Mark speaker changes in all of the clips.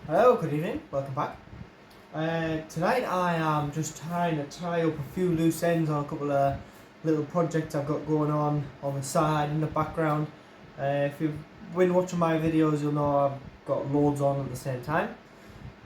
Speaker 1: Hello, good evening, welcome back. Tonight I am just trying to tie up a few loose ends on a couple of little projects I've got going on the side, in the background. If you've been watching my videos, you'll know I've got loads on at the same time.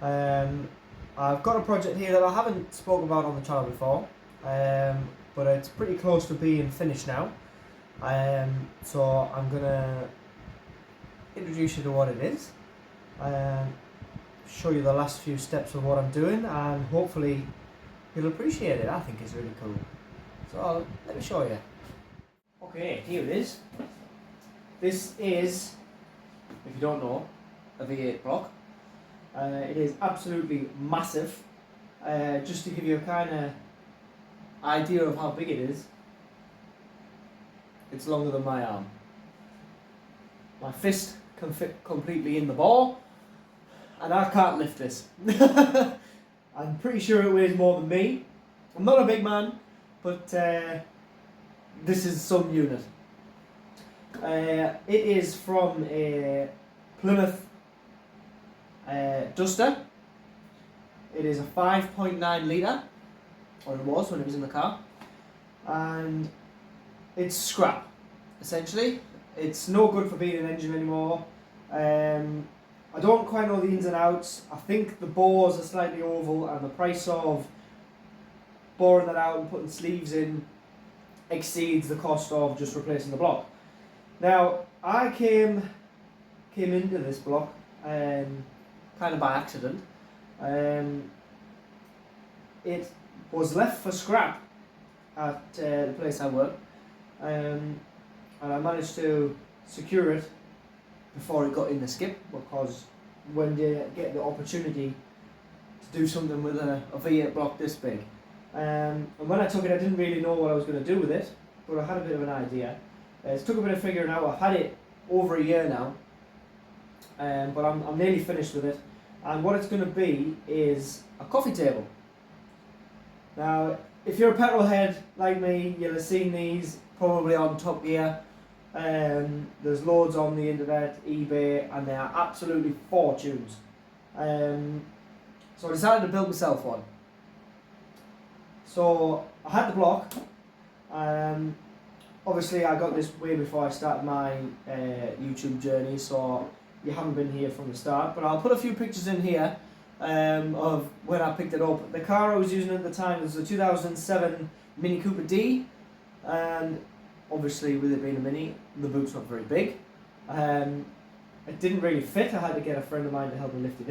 Speaker 1: I've got a project here that I haven't spoken about on the channel before, but it's pretty close to being finished now. So I'm going to introduce you to what it is. Show you the last few steps of what I'm doing, and hopefully you'll appreciate it. I think it's really cool. So let me show you. Okay, here it is. This is, if you don't know, a V8 block. It is absolutely massive. Just to give you a kind of idea of how big it is, it's longer than my arm. My fist can fit completely in the ball, and I can't lift this. I'm pretty sure it weighs more than me. I'm not a big man, but this is some unit. It is from a Plymouth Duster. It is a 5.9 litre, or it was when it was in the car, and it's scrap, essentially. It's no good for being an engine anymore. I don't quite know the ins and outs. I think the bores are slightly oval, and the price of boring that out and putting sleeves in exceeds the cost of just replacing the block. Now, I came into this block kind of by accident. It was left for scrap at the place I work, and I managed to secure it before it got in the skip, because when you get the opportunity to do something with a V8 block this big, and when I took it, I didn't really know what I was going to do with it, but I had a bit of an idea. It took a bit of figuring out. I've had it over a year now, but I'm nearly finished with it, and what it's going to be is a coffee table. Now, if you're a petrol head like me, you'll have seen these probably on Top Gear. There's loads on the internet, eBay, and they are absolutely fortunes. So I decided to build myself one. So I had the block. Obviously I got this way before I started my YouTube journey, so you haven't been here from the start, but I'll put a few pictures in here of when I picked it up. The car I was using at the time was a 2007 Mini Cooper D, and obviously with it being a Mini, the boot's not very big. It didn't really fit. I had to get a friend of mine to help me lift it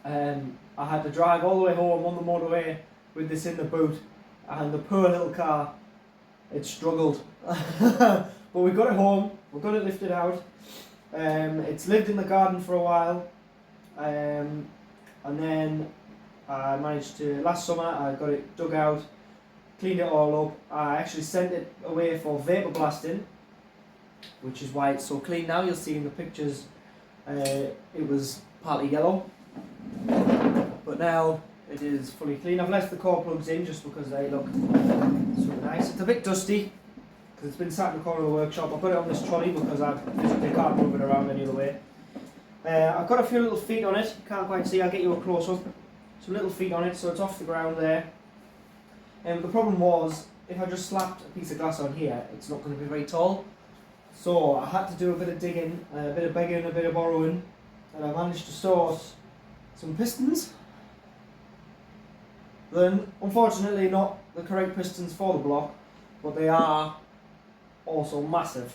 Speaker 1: in. I had to drive all the way home on the motorway with this in the boot, and the poor little car, it struggled. But we got it home, we got it lifted out. It's lived in the garden for a while, and then I managed to, last summer I got it dug out, cleaned it all up. I actually sent it away for vapor blasting, which is why it's so clean now. You'll see in the pictures it was partly yellow, but now it is fully clean. I've left the core plugs in just because they look so nice. It's a bit dusty because it's been sat in the corner of the workshop. I've got it on this trolley because I physically can't move it around any other way. I've got a few little feet on it. You can't quite see. I'll get you a close up. Some little feet on it, so it's off the ground there. The problem was, if I just slapped a piece of glass on here, it's not going to be very tall. So I had to do a bit of digging, a bit of begging, a bit of borrowing, and I managed to source some pistons. Then, unfortunately, not the correct pistons for the block, but they are also massive.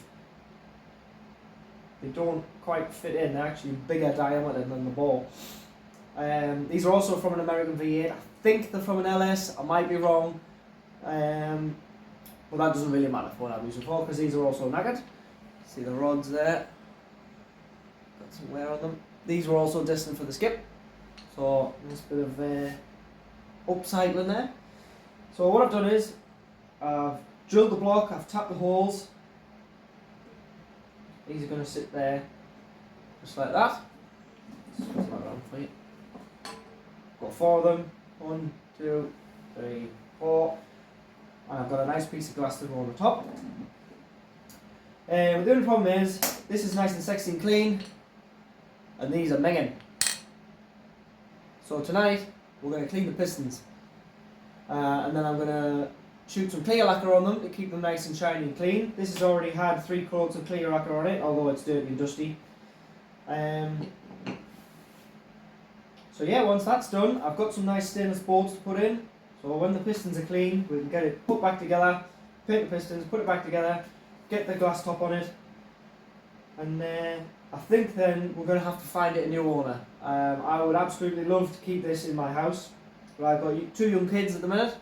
Speaker 1: They don't quite fit in. They're actually bigger diameter than the ball. These are also from an American V8. I think they're from an LS. I might be wrong. But that doesn't really matter for what I'm using for, because these are also knackered. See the rods there? Got some wear on them. These were also destined for the skip. So, nice bit of upcycling there. So what I've done is, I've drilled the block, I've tapped the holes. These are going to sit there, just like that. Switch that around for you. Got 4 of them. 1, 2, 3, 4. And I've got a nice piece of glass to go on the top. The only problem is, this is nice and sexy and clean, and these are minging. So tonight we're going to clean the pistons, and then I'm going to shoot some clear lacquer on them to keep them nice and shiny and clean. This has already had 3 coats of clear lacquer on it, although it's dirty and dusty. So yeah, once that's done, I've got some nice stainless bolts to put in. So when the pistons are clean, we can get it put back together, paint the pistons, put it back together, get the glass top on it, and I think then we're going to have to find it a new owner. I would absolutely love to keep this in my house, but I've got 2 young kids at the minute,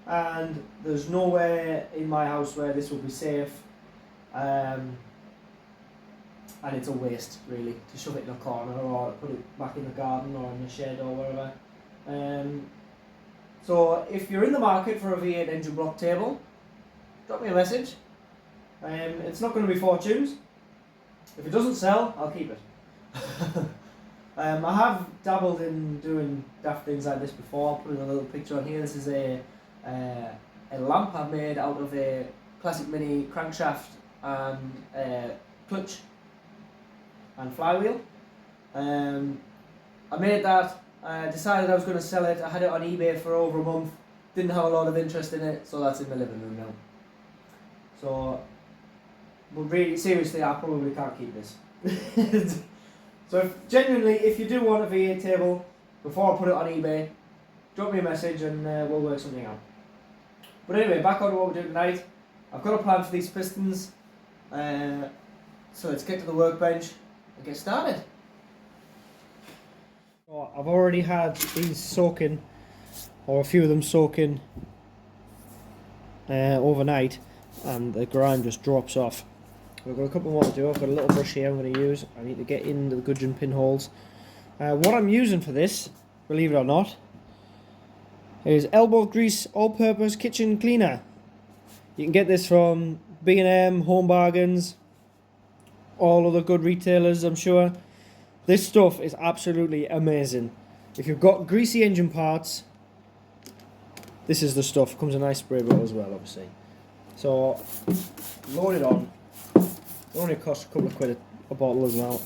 Speaker 1: and there's nowhere in my house where this will be safe, and it's a waste really to shove it in a corner or put it back in the garden or in the shed or wherever. So if you're in the market for a V8 engine block table, drop me a message. It's not going to be fortunes. If it doesn't sell, I'll keep it. I have dabbled in doing daft things like this before. I'll put in a little picture on here. This is a lamp I've made out of a Classic Mini crankshaft and clutch and flywheel. I made that. I decided I was going to sell it. I had it on eBay for over a month. Didn't have a lot of interest in it, so that's in the living room now. So, but really, seriously, I probably can't keep this. So, if you do want a V8 table, before I put it on eBay, drop me a message and we'll work something out. But anyway, back on to what we're doing tonight. I've got a plan for these pistons. So let's get to the workbench and get started. So I've already had these soaking, or a few of them soaking overnight, and the grime just drops off. We've got a couple more to do. I've got a little brush here I'm going to use. I need to get into the gudgeon pinholes. What I'm using for this, believe it or not, is elbow grease all-purpose kitchen cleaner. You can get this from B&M, Home Bargains, all other good retailers, I'm sure. This stuff is absolutely amazing. If you've got greasy engine parts, this is the stuff. Comes in a nice spray bottle as well, obviously. So, load it on. It only costs a couple of quid a bottle as well.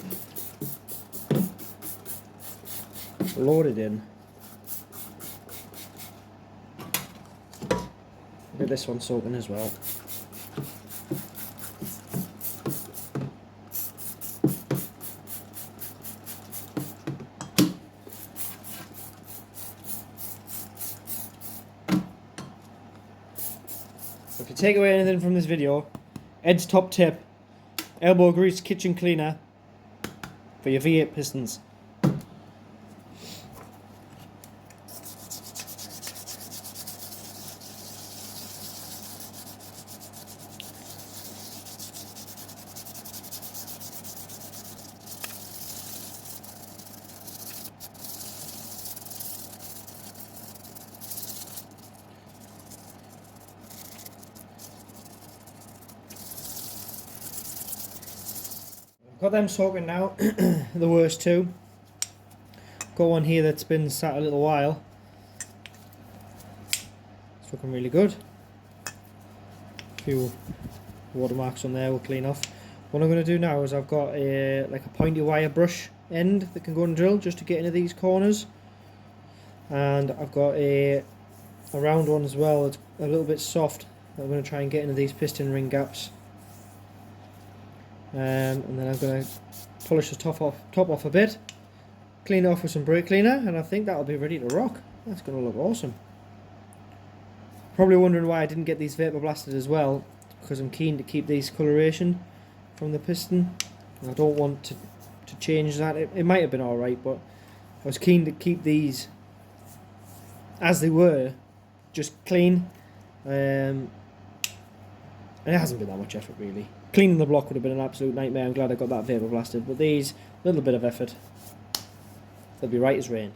Speaker 1: Load it in. Get this one soaking as well. So if you take away anything from this video, Ed's top tip: elbow grease kitchen cleaner for your V8 pistons. Got them soaking now, the worst two. Got one here that's been sat a little while. It's looking really good. A few watermarks on there we'll clean off. What I'm going to do now is I've got a pointy wire brush end that can go and drill just to get into these corners. And I've got a round one as well that's a little bit soft that I'm going to try and get into these piston ring gaps. And then I'm going to polish the top off a bit, clean it off with some brake cleaner, and I think that'll be ready to rock. That's going to look awesome. Probably wondering why I didn't get these vapor blasted as well, because I'm keen to keep these coloration from the piston. I don't want to change that. It might have been alright, but I was keen to keep these as they were, just clean. And it hasn't been that much effort really. Cleaning the block would have been an absolute nightmare. I'm glad I got that vapor blasted, but these, little bit of effort, they'll be right as rain.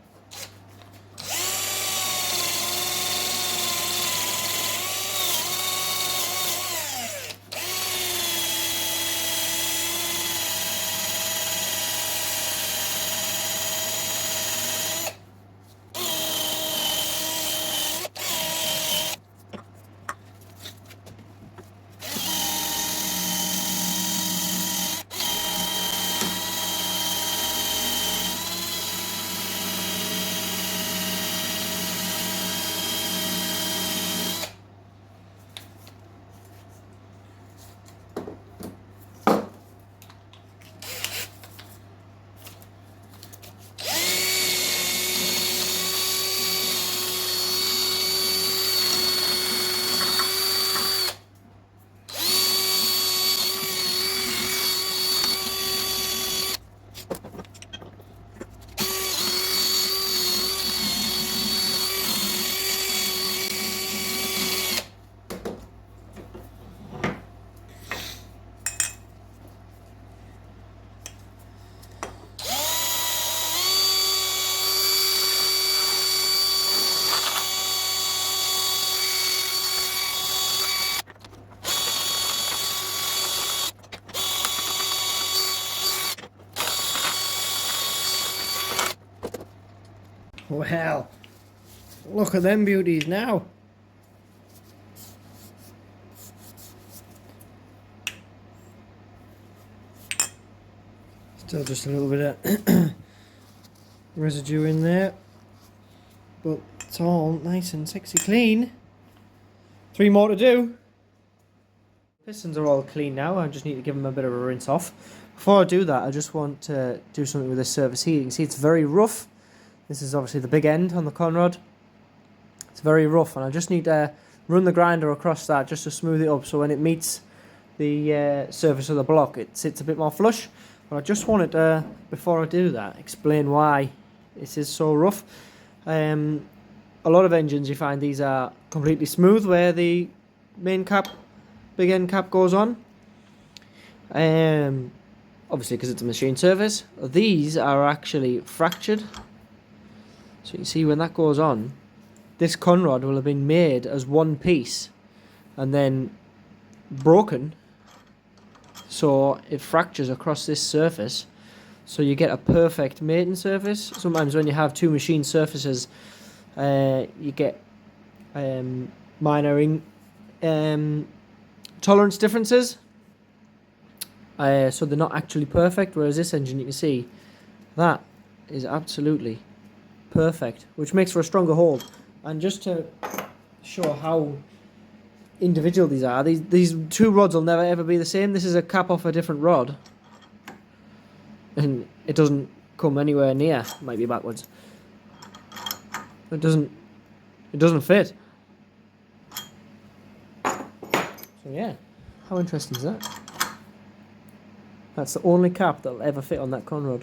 Speaker 1: Well, look at them beauties now. Still just a little bit of residue in there, but it's all nice and sexy clean. 3 more to do. Pistons are all clean now. I just need to give them a bit of a rinse off. Before I do that, I just want to do something with this surface here. You can see it's very rough. This is obviously the big end on the Conrod. It's very rough, and I just need to run the grinder across that just to smooth it up, so when it meets the surface of the block, it sits a bit more flush. But I just wanted to, before I do that, explain why this is so rough. A lot of engines, you find these are completely smooth where the main cap, big end cap goes on. Obviously because it's a machine surface. These are actually fractured. So you can see when that goes on, this Conrod will have been made as one piece and then broken, so it fractures across this surface, so you get a perfect mating surface. Sometimes when you have 2 machine surfaces, you get minor tolerance differences, so they're not actually perfect, whereas this engine, you can see that is absolutely perfect, which makes for a stronger hold. And just to show how individual these are, these 2 rods will never ever be the same. This is a cap off a different rod, and it doesn't come anywhere near. It might be backwards. It doesn't fit. So yeah, how interesting is that? That's the only cap that'll ever fit on that Conrod.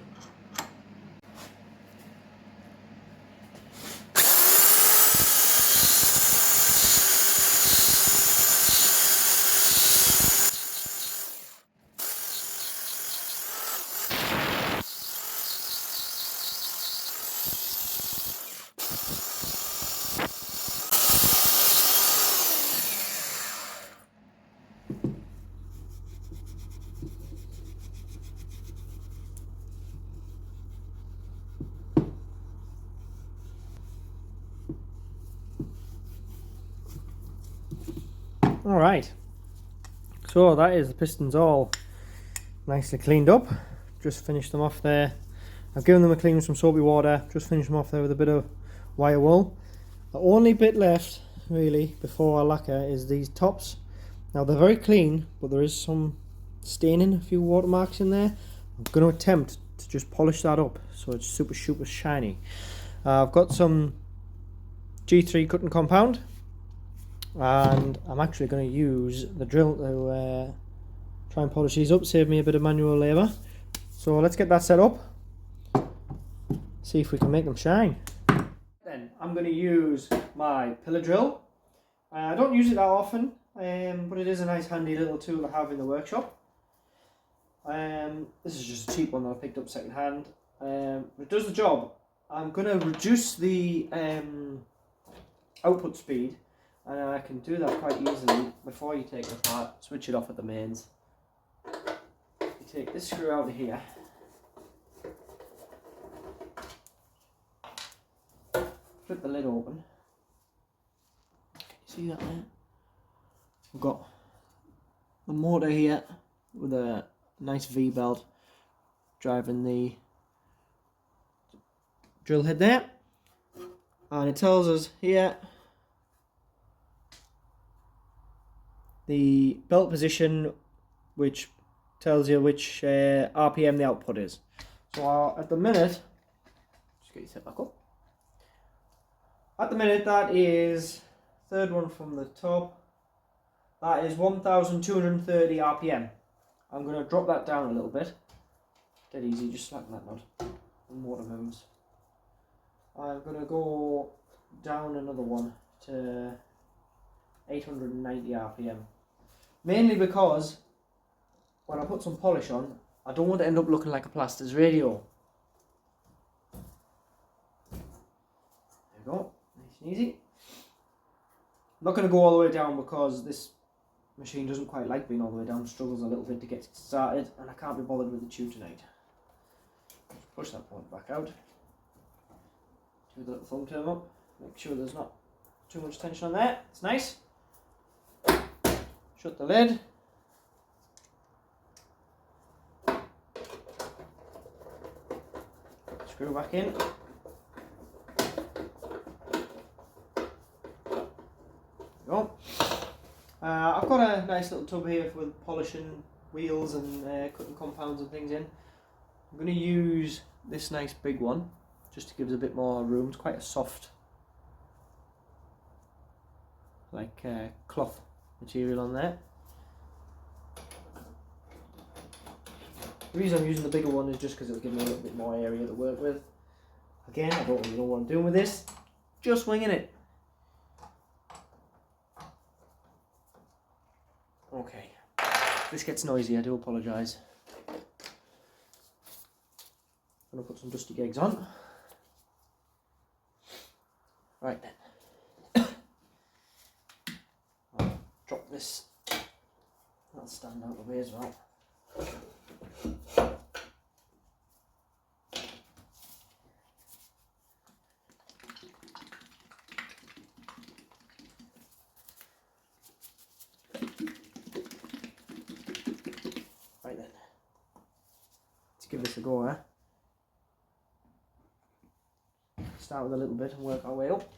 Speaker 1: Alright, so that is the pistons all nicely cleaned up. Just finished them off there. I've given them a clean with some soapy water, just finished them off there with a bit of wire wool. The only bit left really before I lacquer is these tops. Now they're very clean, but there is some staining, a few watermarks in there. I'm going to attempt to just polish that up so it's super shiny. I've got some G3 cutting compound, and I'm actually going to use the drill to try and polish these up, save me a bit of manual labour. So let's get that set up, see if we can make them shine. Then I'm going to use my pillar drill. I don't use it that often, but it is a nice handy little tool to have in the workshop. This is just a cheap one that I picked up second hand. It does the job. I'm going to reduce the output speed, and I can do that quite easily before you take it apart. Switch it off at the mains. You take this screw out of here, flip the lid open. See that there? We've got the motor here with a nice V-belt driving the drill head there, and it tells us here the belt position, which tells you which RPM the output is. So at the minute, just get your set back up. At the minute, that is third one from the top. That is 1,230 RPM. I'm going to drop that down a little bit. Dead easy, just slacken that nut. The motor moves. I'm going to go down another one to 890 RPM. Mainly because when I put some polish on, I don't want to end up looking like a Plasters radio. There we go, nice and easy. I'm not going to go all the way down because this machine doesn't quite like being all the way down, struggles a little bit to get started, and I can't be bothered with the tube tonight. Push that point back out. Do the little thumb turn up. Make sure there's not too much tension on there. It's nice. Shut the lid. Screw back in. Go. I've got a nice little tub here for polishing wheels and cutting compounds and things in. I'm going to use this nice big one just to give us a bit more room. It's quite a soft, like cloth material on there. The reason I'm using the bigger one is just because it'll give me a little bit more area to work with. Again, I don't really know what I'm doing with this. Just winging it. Okay. If this gets noisy, I do apologise. I'm going to put some dusty gigs on. Right then. I'll drop this. That'll stand out of the way as well. Right then. Let's give this a go, eh? Start with a little bit and work our way up.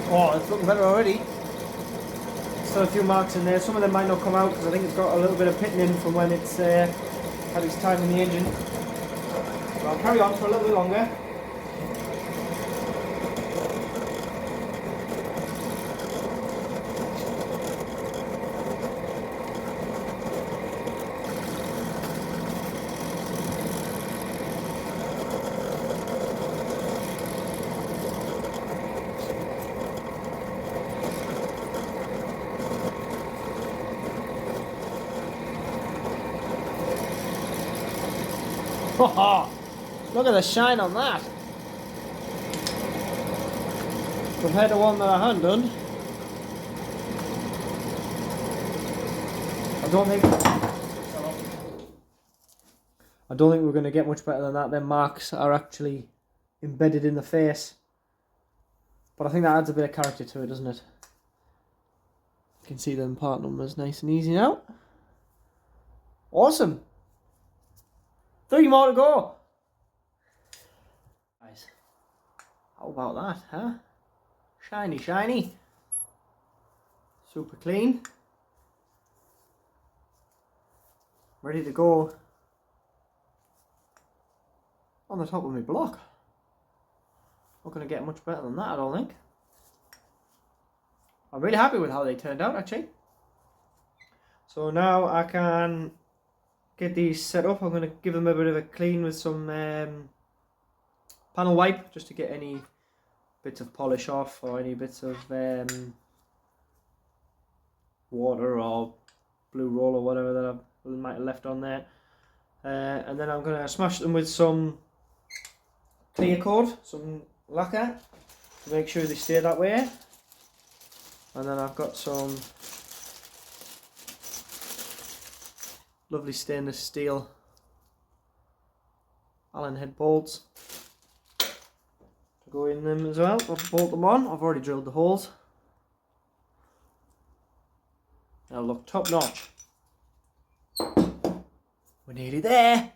Speaker 1: Oh, it's looking better already. Still a few marks in there. Some of them might not come out because I think it's got a little bit of pitting in from when it's had its time in the engine. But I'll carry on for a little bit longer. Look at the shine on that. Compared to one that I hadn't done. I don't think we're going to get much better than that. Them marks are actually embedded in the face. But I think that adds a bit of character to it, doesn't it? You can see them part numbers nice and easy now. Awesome. 3 more to go. Nice. How about that, huh? Shiny, shiny. Super clean. Ready to go on the top of my block. Not going to get much better than that, I don't think. I'm really happy with how they turned out, actually. So now I can get these set up. I'm going to give them a bit of a clean with some panel wipe, just to get any bits of polish off or any bits of water or blue roll or whatever that I might have left on there. And then I'm going to smash them with some clear coat, some lacquer, to make sure they stay that way. And then I've got some lovely stainless steel Allen head bolts to go in them as well. I'll bolt them on. I've already drilled the holes. They'll look top notch. We're nearly there.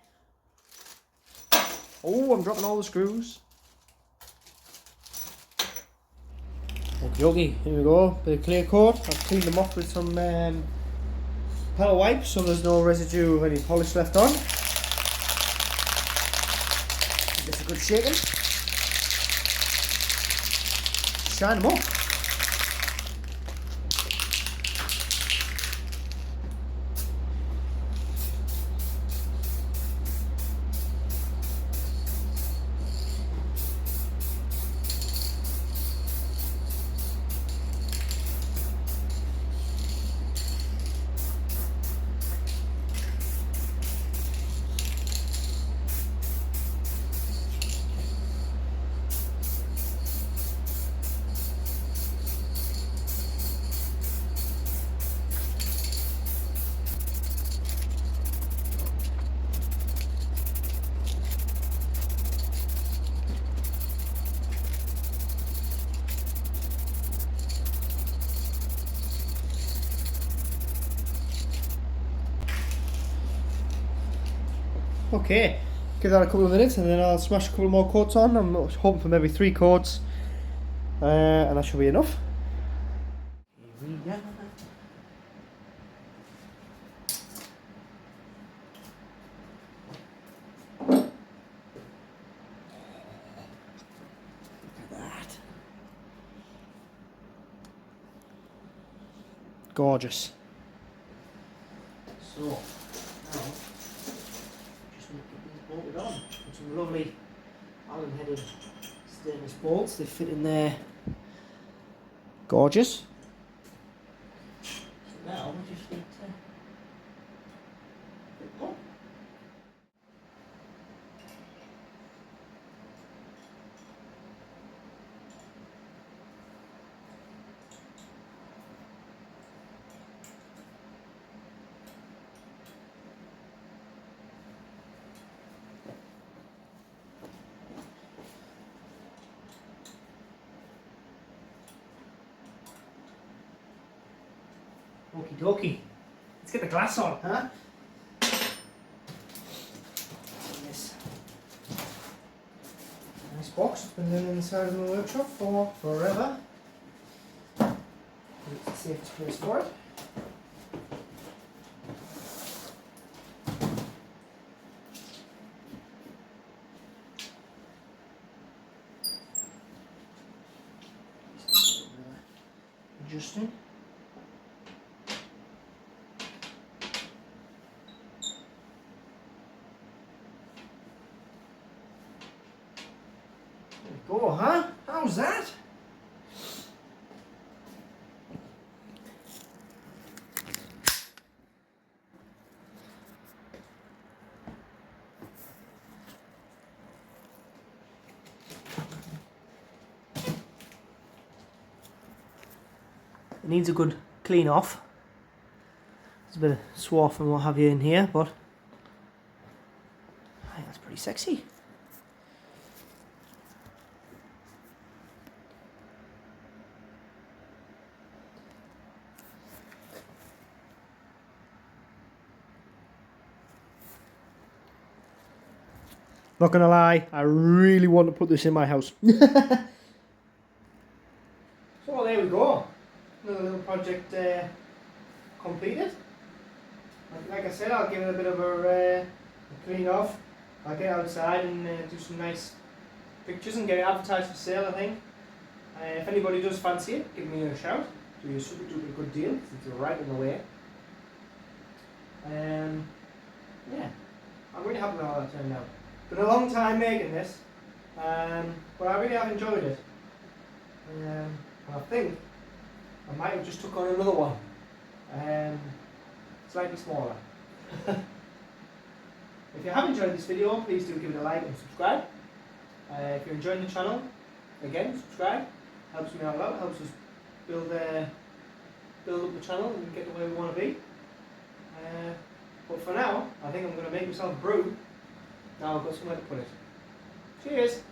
Speaker 1: Oh, I'm dropping all the screws. Okay, here we go. Bit of clear coat. I've cleaned them off with some panel wipe so there's no residue of any polish left on. Give this a good shaking. Shine them up. Okay, give that a couple of minutes and then I'll smash a couple more coats on. I'm hoping for maybe 3 coats, and that should be enough. Here we go. Gorgeous. So, now, just going to get these bolted on. With some lovely Allen headed stainless bolts. They fit in there. Gorgeous. So now we just need to fit them up. Okie dokie. Let's get the glass on, huh? Yes. Nice box. It's been laying inside of the workshop for forever. It's the safest place for it. Adjusting. There we go, huh? How's that? It needs a good clean off. There's a bit of swarf and what have you in here, but I think that's pretty sexy. Not gonna lie, I really want to put this in my house. So there we go. Another little project completed. Like I said, I'll give it a bit of a clean off. I'll get outside and do some nice pictures and get it advertised for sale, I think. If anybody does fancy it, give me a shout. Do you a super duper good deal, since you're right in the way. Yeah, I'm really happy with how that turned out. Been a long time making this, but I really have enjoyed it. And I think I might have just took on another one, slightly smaller. If you have enjoyed this video, please do give it a like and subscribe. If you're enjoying the channel, again, subscribe. Helps me out a lot, helps us build up the channel and get to where we want to be. But for now, I think I'm going to make myself a brew. Now I've got somewhere to put it. Cheers!